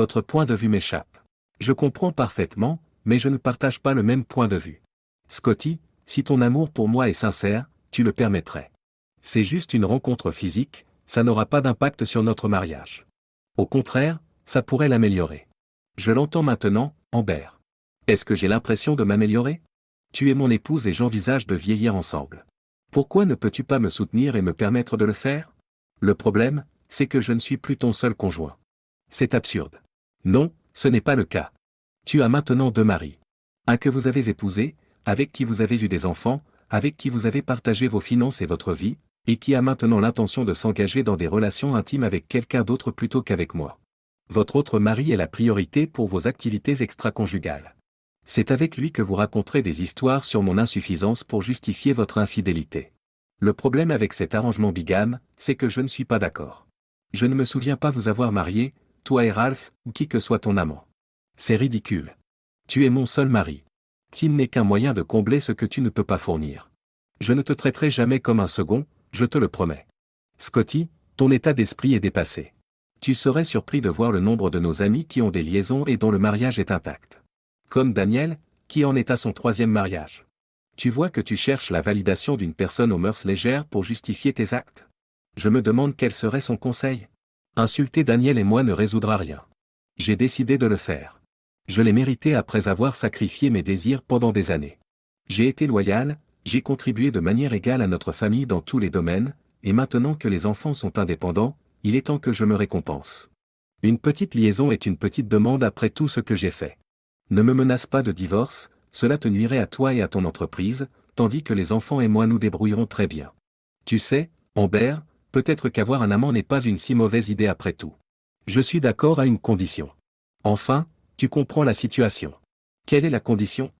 Votre point de vue m'échappe. Je comprends parfaitement, mais je ne partage pas le même point de vue. Scotty, si ton amour pour moi est sincère, tu le permettrais. C'est juste une rencontre physique, ça n'aura pas d'impact sur notre mariage. Au contraire, ça pourrait l'améliorer. Je l'entends maintenant, Amber. Est-ce que j'ai l'impression de m'améliorer? Tu es mon épouse et j'envisage de vieillir ensemble. Pourquoi ne peux-tu pas me soutenir et me permettre de le faire? Le problème, c'est que je ne suis plus ton seul conjoint. C'est absurde. Non, ce n'est pas le cas. Tu as maintenant 2 maris. Un que vous avez épousé, avec qui vous avez eu des enfants, avec qui vous avez partagé vos finances et votre vie, et qui a maintenant l'intention de s'engager dans des relations intimes avec quelqu'un d'autre plutôt qu'avec moi. Votre autre mari est la priorité pour vos activités extra-conjugales. C'est avec lui que vous raconterez des histoires sur mon insuffisance pour justifier votre infidélité. Le problème avec cet arrangement bigame, c'est que je ne suis pas d'accord. Je ne me souviens pas vous avoir marié, toi et Ralph, ou qui que soit ton amant. C'est ridicule. Tu es mon seul mari. Tim n'est qu'un moyen de combler ce que tu ne peux pas fournir. Je ne te traiterai jamais comme un second, je te le promets. Scotty, ton état d'esprit est dépassé. Tu serais surpris de voir le nombre de nos amis qui ont des liaisons et dont le mariage est intact. Comme Daniel, qui en est à son 3e mariage. Tu vois que tu cherches la validation d'une personne aux mœurs légères pour justifier tes actes. Je me demande quel serait son conseil. Insulter Daniel et moi ne résoudra rien. J'ai décidé de le faire. Je l'ai mérité après avoir sacrifié mes désirs pendant des années. J'ai été loyal, j'ai contribué de manière égale à notre famille dans tous les domaines, et maintenant que les enfants sont indépendants, il est temps que je me récompense. Une petite liaison est une petite demande après tout ce que j'ai fait. Ne me menace pas de divorce, cela te nuirait à toi et à ton entreprise, tandis que les enfants et moi nous débrouillerons très bien. Tu sais, Amber, peut-être qu'avoir un amant n'est pas une si mauvaise idée après tout. Je suis d'accord à une condition. Enfin, tu comprends la situation. Quelle est la condition?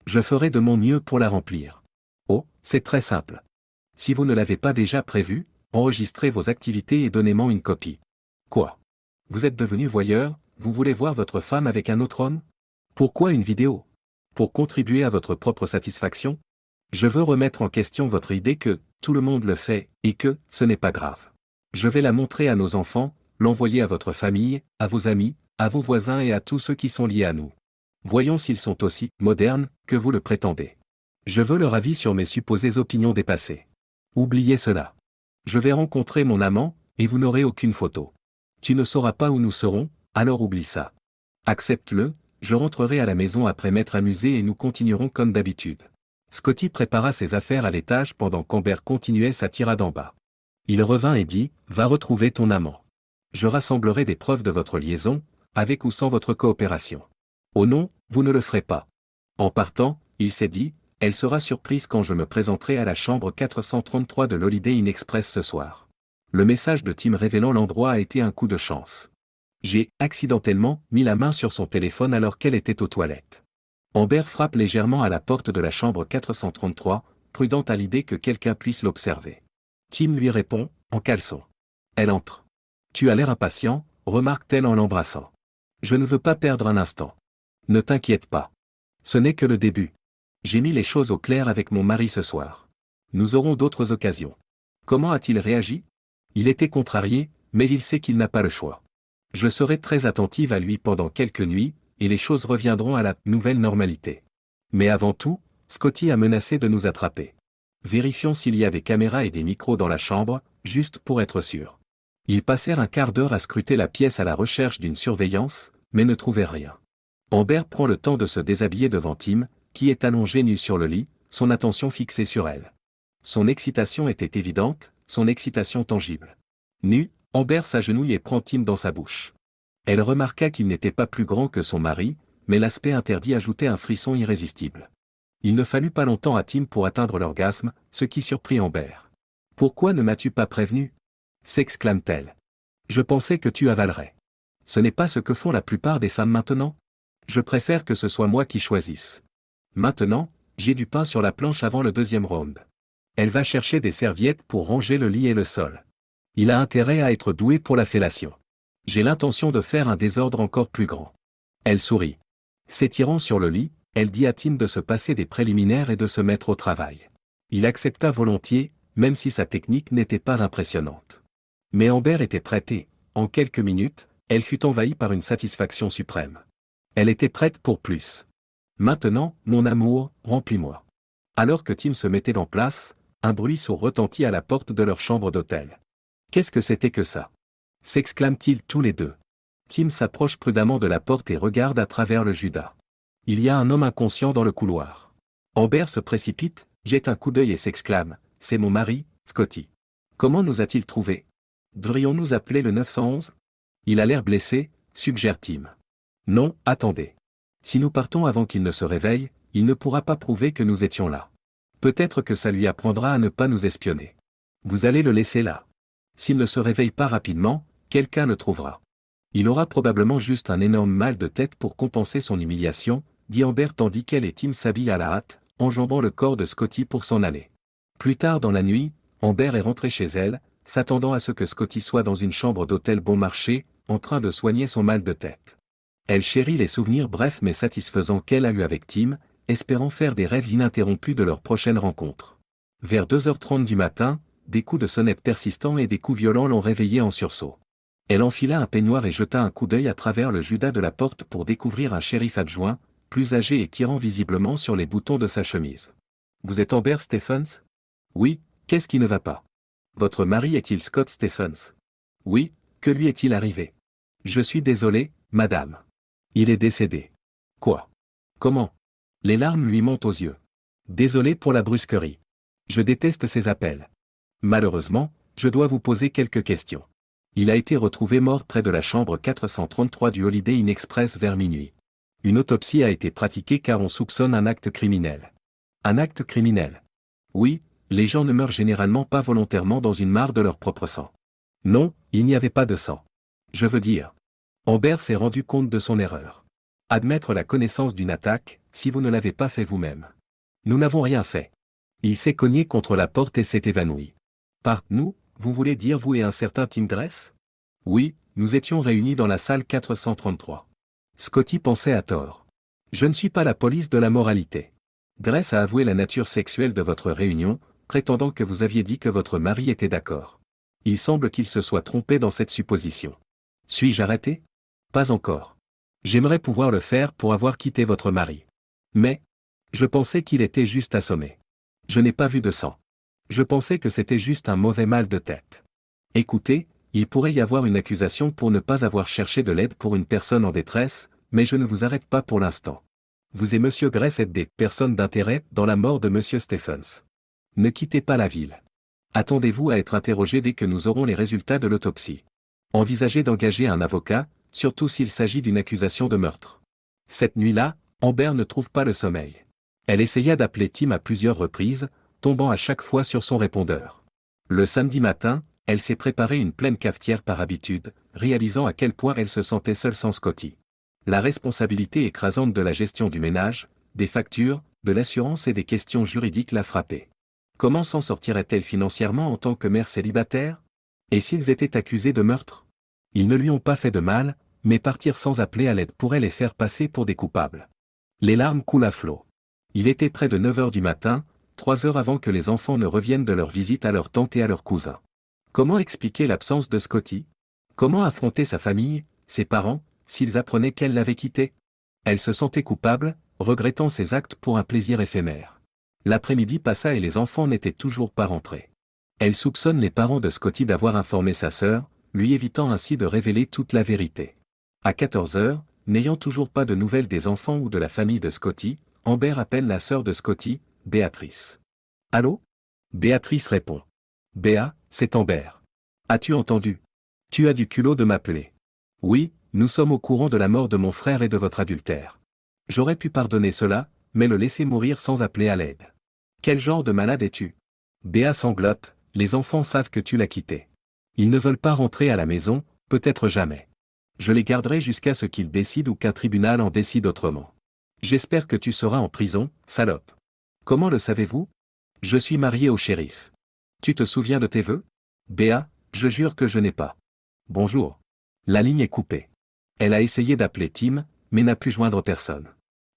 Je ferai de mon mieux pour la remplir. Oh, c'est très simple. Si vous ne l'avez pas déjà prévu, enregistrez vos activités et donnez-moi une copie. Quoi? Vous êtes devenu voyeur, vous voulez voir votre femme avec un autre homme? Pourquoi une vidéo? Pour contribuer à votre propre satisfaction? Je veux remettre en question votre idée que tout le monde le fait, et que ce n'est pas grave. Je vais la montrer à nos enfants, l'envoyer à votre famille, à vos amis, à vos voisins et à tous ceux qui sont liés à nous. Voyons s'ils sont aussi modernes que vous le prétendez. Je veux leur avis sur mes supposées opinions dépassées. Oubliez cela. Je vais rencontrer mon amant, et vous n'aurez aucune photo. Tu ne sauras pas où nous serons, alors oublie ça. Accepte-le, je rentrerai à la maison après m'être amusé et nous continuerons comme d'habitude. Scotty prépara ses affaires à l'étage pendant qu'Amber continuait sa tirade en bas. Il revint et dit, va retrouver ton amant. Je rassemblerai des preuves de votre liaison, avec ou sans votre coopération. Oh non, vous ne le ferez pas. En partant, il s'est dit, elle sera surprise quand je me présenterai à la chambre 433 de l'Holiday Inn Express ce soir. Le message de Tim révélant l'endroit a été un coup de chance. J'ai, accidentellement, mis la main sur son téléphone alors qu'elle était aux toilettes. Amber frappe légèrement à la porte de la chambre 433, prudente à l'idée que quelqu'un puisse l'observer. Tim lui répond, en caleçon. Elle entre. Tu as l'air impatient, remarque-t-elle en l'embrassant. Je ne veux pas perdre un instant. Ne t'inquiète pas. Ce n'est que le début. J'ai mis les choses au clair avec mon mari ce soir. Nous aurons d'autres occasions. Comment a-t-il réagi? Il était contrarié, mais il sait qu'il n'a pas le choix. Je serai très attentive à lui pendant quelques nuits, et les choses reviendront à la nouvelle normalité. Mais avant tout, Scotty a menacé de nous attraper. Vérifions s'il y a des caméras et des micros dans la chambre, juste pour être sûr. Ils passèrent un quart d'heure à scruter la pièce à la recherche d'une surveillance, mais ne trouvèrent rien. Amber prend le temps de se déshabiller devant Tim, qui est allongé nu sur le lit, son attention fixée sur elle. Son excitation était évidente, son excitation tangible. Nu, Amber s'agenouille et prend Tim dans sa bouche. Elle remarqua qu'il n'était pas plus grand que son mari, mais l'aspect interdit ajoutait un frisson irrésistible. Il ne fallut pas longtemps à Tim pour atteindre l'orgasme, ce qui surprit Amber. « Pourquoi ne m'as-tu pas prévenu » s'exclame-t-elle. « Je pensais que tu avalerais. Ce n'est pas ce que font la plupart des femmes maintenant. Je préfère que ce soit moi qui choisisse. Maintenant, j'ai du pain sur la planche avant le 2e round. » Elle va chercher des serviettes pour ranger le lit et le sol. Il a intérêt à être doué pour la fellation. J'ai l'intention de faire un désordre encore plus grand. Elle sourit. S'étirant sur le lit, elle dit à Tim de se passer des préliminaires et de se mettre au travail. Il accepta volontiers, même si sa technique n'était pas impressionnante. Mais Amber était prête et, en quelques minutes, Elle fut envahie par une satisfaction suprême. Elle était prête pour plus. Maintenant, mon amour, remplis-moi. Alors que Tim se mettait en place, un bruit sourd retentit à la porte de leur chambre d'hôtel. Qu'est-ce que c'était que ça? S'exclament-ils tous les deux. Tim s'approche prudemment de la porte et regarde à travers le judas. Il y a un homme inconscient dans le couloir. Amber se précipite, jette un coup d'œil et s'exclame, « C'est mon mari, Scotty. Comment nous a-t-il trouvés? Devrions-nous appeler le 911? Il a l'air blessé, suggère Tim. Non, attendez. Si nous partons avant qu'il ne se réveille, il ne pourra pas prouver que nous étions là. Peut-être que ça lui apprendra à ne pas nous espionner. Vous allez le laisser là. S'il ne se réveille pas rapidement, quelqu'un le trouvera. Il aura probablement juste un énorme mal de tête pour compenser son humiliation, dit Amber tandis qu'elle et Tim s'habillent à la hâte, enjambant le corps de Scotty pour s'en aller. Plus tard dans la nuit, Amber est rentrée chez elle, s'attendant à ce que Scotty soit dans une chambre d'hôtel bon marché, en train de soigner son mal de tête. Elle chérit les souvenirs brefs mais satisfaisants qu'elle a eus avec Tim, espérant faire des rêves ininterrompus de leur prochaine rencontre. Vers 2h30 du matin, des coups de sonnette persistants et des coups violents l'ont réveillée en sursaut. Elle enfila un peignoir et jeta un coup d'œil à travers le judas de la porte pour découvrir un shérif adjoint, plus âgé et tirant visiblement sur les boutons de sa chemise. « Vous êtes Amber Stephens? »« Oui, qu'est-ce qui ne va pas? »« Votre mari est-il Scott Stephens? »« Oui, que lui est-il arrivé? »« Je suis désolé, madame. Il est décédé. »« Quoi? Comment? » Les larmes lui montent aux yeux. « Désolé pour la brusquerie. Je déteste ces appels. Malheureusement, je dois vous poser quelques questions. Il a été retrouvé mort près de la chambre 433 du Holiday Inn Express vers minuit. Une autopsie a été pratiquée car on soupçonne un acte criminel. Un acte criminel? Oui, les gens ne meurent généralement pas volontairement dans une mare de leur propre sang. Non, il n'y avait pas de sang. Je veux dire. Amber s'est rendu compte de son erreur. Admettre la connaissance d'une attaque, si vous ne l'avez pas fait vous-même. Nous n'avons rien fait. Il s'est cogné contre la porte et s'est évanoui. Par « nous », vous voulez dire vous et un certain Tim Dress? Oui, nous étions réunis dans la salle 433. Scotty pensait à tort. Je ne suis pas la police de la moralité. Dress a avoué la nature sexuelle de votre réunion, prétendant que vous aviez dit que votre mari était d'accord. Il semble qu'il se soit trompé dans cette supposition. Suis-je arrêté? Pas encore. J'aimerais pouvoir le faire pour avoir quitté votre mari. Mais, je pensais qu'il était juste assommé. Je n'ai pas vu de sang. Je pensais que c'était juste un mauvais mal de tête. Écoutez, il pourrait y avoir une accusation pour ne pas avoir cherché de l'aide pour une personne en détresse, mais je ne vous arrête pas pour l'instant. Vous et Monsieur Gress êtes des personnes d'intérêt dans la mort de Monsieur Stephens. Ne quittez pas la ville. Attendez-vous à être interrogé dès que nous aurons les résultats de l'autopsie. Envisagez d'engager un avocat, surtout s'il s'agit d'une accusation de meurtre. Cette nuit-là, Amber ne trouve pas le sommeil. Elle essaya d'appeler Tim à plusieurs reprises, tombant à chaque fois sur son répondeur. Le samedi matin, elle s'est préparé une pleine cafetière par habitude, réalisant à quel point elle se sentait seule sans Scotty. La responsabilité écrasante de la gestion du ménage, des factures, de l'assurance et des questions juridiques la frappait. Comment s'en sortirait-elle financièrement en tant que mère célibataire? Et s'ils étaient accusés de meurtre? Ils ne lui ont pas fait de mal, mais partir sans appeler à l'aide pourrait les faire passer pour des coupables. Les larmes coulent à flot. Il était près de 9h du matin, 3 heures avant que les enfants ne reviennent de leur visite à leur tante et à leurs cousins. Comment expliquer l'absence de Scotty? Comment affronter sa famille, ses parents, s'ils apprenaient qu'elle l'avait quitté? Elle se sentait coupable, regrettant ses actes pour un plaisir éphémère. L'après-midi passa et les enfants n'étaient toujours pas rentrés. Elle soupçonne les parents de Scotty d'avoir informé sa sœur, lui évitant ainsi de révéler toute la vérité. À 14h, n'ayant toujours pas de nouvelles des enfants ou de la famille de Scotty, Amber appelle la sœur de Scotty, Béatrice. « Allô ?» Béatrice répond. « Béa, c'est Amber. As-tu entendu? Tu as du culot de m'appeler. » « Oui, nous sommes au courant de la mort de mon frère et de votre adultère. J'aurais pu pardonner cela, mais le laisser mourir sans appeler à l'aide. Quel genre de malade es-tu? » Béa sanglote, « Les enfants savent que tu l'as quitté. Ils ne veulent pas rentrer à la maison, peut-être jamais. Je les garderai jusqu'à ce qu'ils décident ou qu'un tribunal en décide autrement. J'espère que tu seras en prison, salope. Comment le savez-vous? Je suis marié au shérif. Tu te souviens de tes vœux? Béa, je jure que je n'ai pas. Bonjour. La ligne est coupée. Elle a essayé d'appeler Tim, mais n'a pu joindre personne.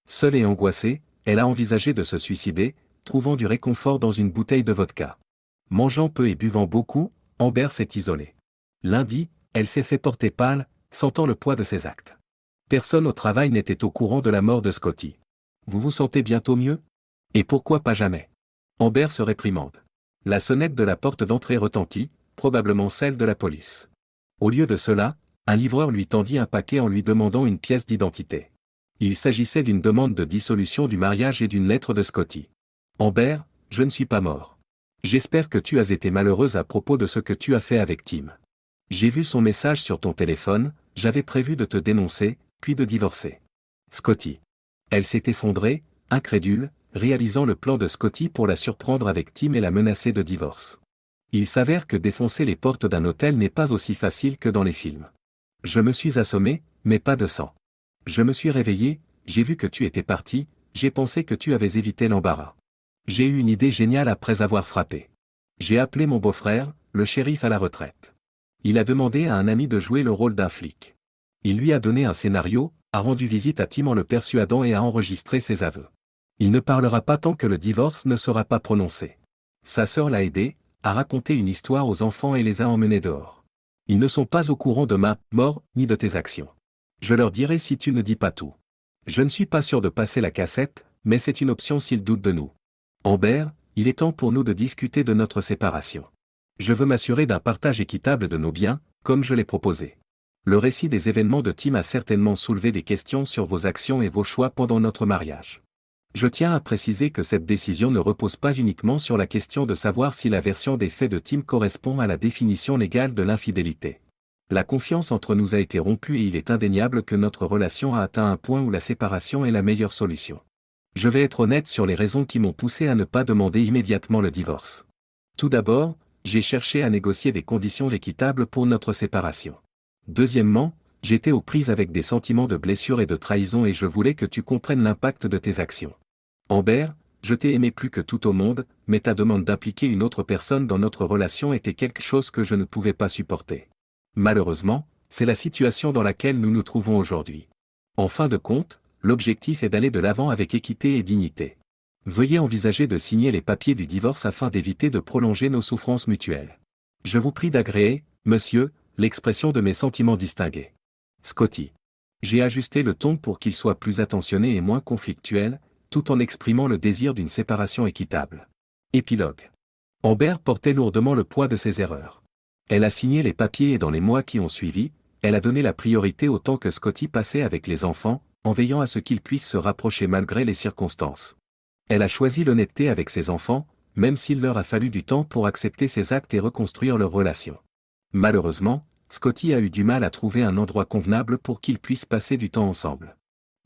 Seule et angoissée, elle a envisagé de se suicider, trouvant du réconfort dans une bouteille de vodka. Mangeant peu et buvant beaucoup, Amber s'est isolée. Lundi, elle s'est fait porter pâle, sentant le poids de ses actes. Personne au travail n'était au courant de la mort de Scotty. Vous vous sentez bientôt mieux? Et pourquoi pas jamais? Amber se réprimande. La sonnette de la porte d'entrée retentit, probablement celle de la police. Au lieu de cela, un livreur lui tendit un paquet en lui demandant une pièce d'identité. Il s'agissait d'une demande de dissolution du mariage et d'une lettre de Scotty. Amber, je ne suis pas mort. J'espère que tu as été malheureuse à propos de ce que tu as fait avec Tim. J'ai vu son message sur ton téléphone, j'avais prévu de te dénoncer, puis de divorcer. Scotty. Elle s'est effondrée, incrédule, réalisant le plan de Scotty pour la surprendre avec Tim et la menacer de divorce. Il s'avère que défoncer les portes d'un hôtel n'est pas aussi facile que dans les films. Je me suis assommé, mais pas de sang. Je me suis réveillé, j'ai vu que tu étais parti, j'ai pensé que tu avais évité l'embarras. J'ai eu une idée géniale après avoir frappé. J'ai appelé mon beau-frère, le shérif à la retraite. Il a demandé à un ami de jouer le rôle d'un flic. Il lui a donné un scénario, a rendu visite à Tim en le persuadant et a enregistré ses aveux. Il ne parlera pas tant que le divorce ne sera pas prononcé. Sa sœur l'a aidé, a raconté une histoire aux enfants et les a emmenés dehors. Ils ne sont pas au courant de ma mort, ni de tes actions. Je leur dirai si tu ne dis pas tout. Je ne suis pas sûr de passer la cassette, mais c'est une option s'ils doutent de nous. Amber, il est temps pour nous de discuter de notre séparation. Je veux m'assurer d'un partage équitable de nos biens, comme je l'ai proposé. Le récit des événements de Tim a certainement soulevé des questions sur vos actions et vos choix pendant notre mariage. Je tiens à préciser que cette décision ne repose pas uniquement sur la question de savoir si la version des faits de Tim correspond à la définition légale de l'infidélité. La confiance entre nous a été rompue et il est indéniable que notre relation a atteint un point où la séparation est la meilleure solution. Je vais être honnête sur les raisons qui m'ont poussé à ne pas demander immédiatement le divorce. Tout d'abord, j'ai cherché à négocier des conditions équitables pour notre séparation. Deuxièmement, j'étais aux prises avec des sentiments de blessure et de trahison et je voulais que tu comprennes l'impact de tes actions. Amber, je t'ai aimé plus que tout au monde, mais ta demande d'impliquer une autre personne dans notre relation était quelque chose que je ne pouvais pas supporter. Malheureusement, c'est la situation dans laquelle nous nous trouvons aujourd'hui. En fin de compte, l'objectif est d'aller de l'avant avec équité et dignité. Veuillez envisager de signer les papiers du divorce afin d'éviter de prolonger nos souffrances mutuelles. Je vous prie d'agréer, monsieur, l'expression de mes sentiments distingués. Scotty. J'ai ajusté le ton pour qu'il soit plus attentionné et moins conflictuel, tout en exprimant le désir d'une séparation équitable. Épilogue. Amber portait lourdement le poids de ses erreurs. Elle a signé les papiers et dans les mois qui ont suivi, elle a donné la priorité au temps que Scotty passait avec les enfants, en veillant à ce qu'ils puissent se rapprocher malgré les circonstances. Elle a choisi l'honnêteté avec ses enfants, même s'il leur a fallu du temps pour accepter ses actes et reconstruire leur relation. Malheureusement, Scotty a eu du mal à trouver un endroit convenable pour qu'ils puissent passer du temps ensemble.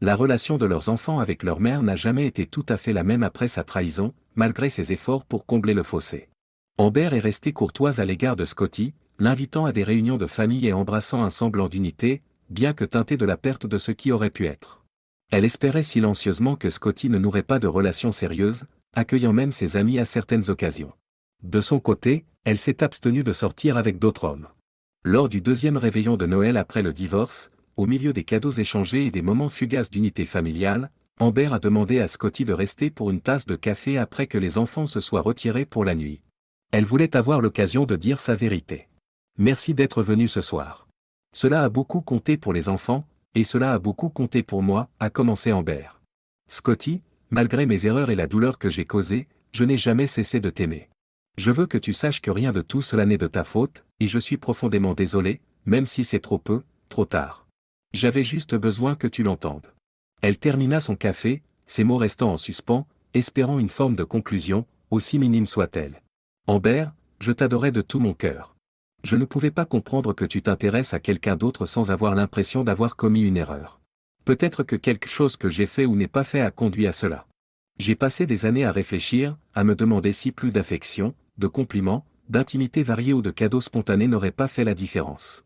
La relation de leurs enfants avec leur mère n'a jamais été tout à fait la même après sa trahison, malgré ses efforts pour combler le fossé. Amber est restée courtoise à l'égard de Scotty, l'invitant à des réunions de famille et embrassant un semblant d'unité, bien que teintée de la perte de ce qui aurait pu être. Elle espérait silencieusement que Scotty ne nouerait pas de relations sérieuses, accueillant même ses amis à certaines occasions. De son côté, elle s'est abstenue de sortir avec d'autres hommes. Lors du deuxième réveillon de Noël après le divorce, au milieu des cadeaux échangés et des moments fugaces d'unité familiale, Amber a demandé à Scotty de rester pour une tasse de café après que les enfants se soient retirés pour la nuit. Elle voulait avoir l'occasion de dire sa vérité. Merci d'être venu ce soir. Cela a beaucoup compté pour les enfants, et cela a beaucoup compté pour moi, a commencé Amber. Scotty, malgré mes erreurs et la douleur que j'ai causée, je n'ai jamais cessé de t'aimer. Je veux que tu saches que rien de tout cela n'est de ta faute, et je suis profondément désolé, même si c'est trop peu, trop tard. J'avais juste besoin que tu l'entendes. Elle termina son café, ses mots restant en suspens, espérant une forme de conclusion, aussi minime soit-elle. Amber, je t'adorais de tout mon cœur. Je ne pouvais pas comprendre que tu t'intéresses à quelqu'un d'autre sans avoir l'impression d'avoir commis une erreur. Peut-être que quelque chose que j'ai fait ou n'ai pas fait a conduit à cela. J'ai passé des années à réfléchir, à me demander si plus d'affection, de compliments, d'intimité variée ou de cadeaux spontanés n'auraient pas fait la différence.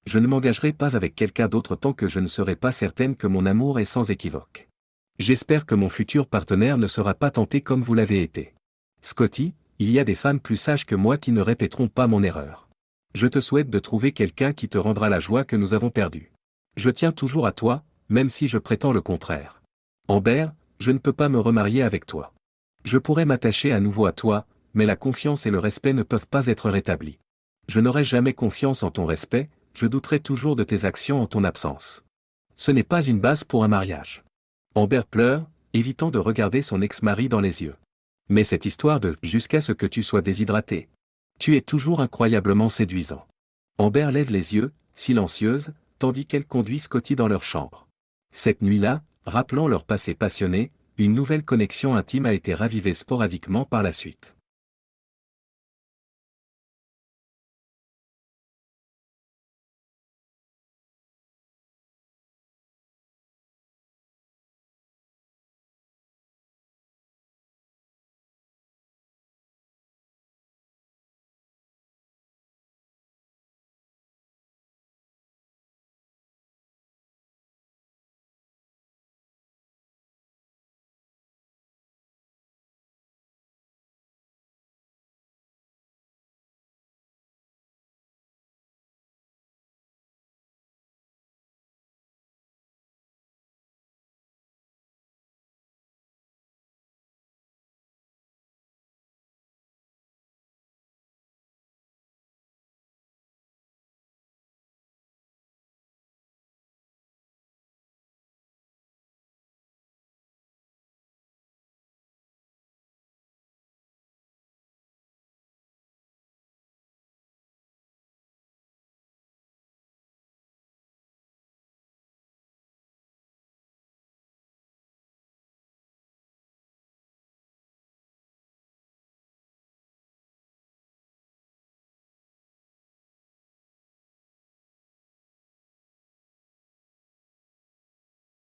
Je ne m'engagerai pas avec quelqu'un d'autre tant que je ne serai pas certaine que mon amour est sans équivoque. J'espère que mon futur partenaire ne sera pas tenté comme vous l'avez été. Scotty, il y a des femmes plus sages que moi qui ne répéteront pas mon erreur. Je te souhaite de trouver quelqu'un qui te rendra la joie que nous avons perdue. Je tiens toujours à toi, même si je prétends le contraire. Amber, je ne peux pas me remarier avec toi. Je pourrais m'attacher à nouveau à toi, mais la confiance et le respect ne peuvent pas être rétablis. Je n'aurai jamais confiance en ton respect, je douterai toujours de tes actions en ton absence. Ce n'est pas une base pour un mariage. Amber pleure, évitant de regarder son ex-mari dans les yeux. Mais cette histoire de « jusqu'à ce que tu sois déshydraté ». Tu es toujours incroyablement séduisant. Amber lève les yeux, silencieuse, tandis qu'elle conduit Scotty dans leur chambre. Cette nuit-là, rappelant leur passé passionné, une nouvelle connexion intime a été ravivée sporadiquement par la suite.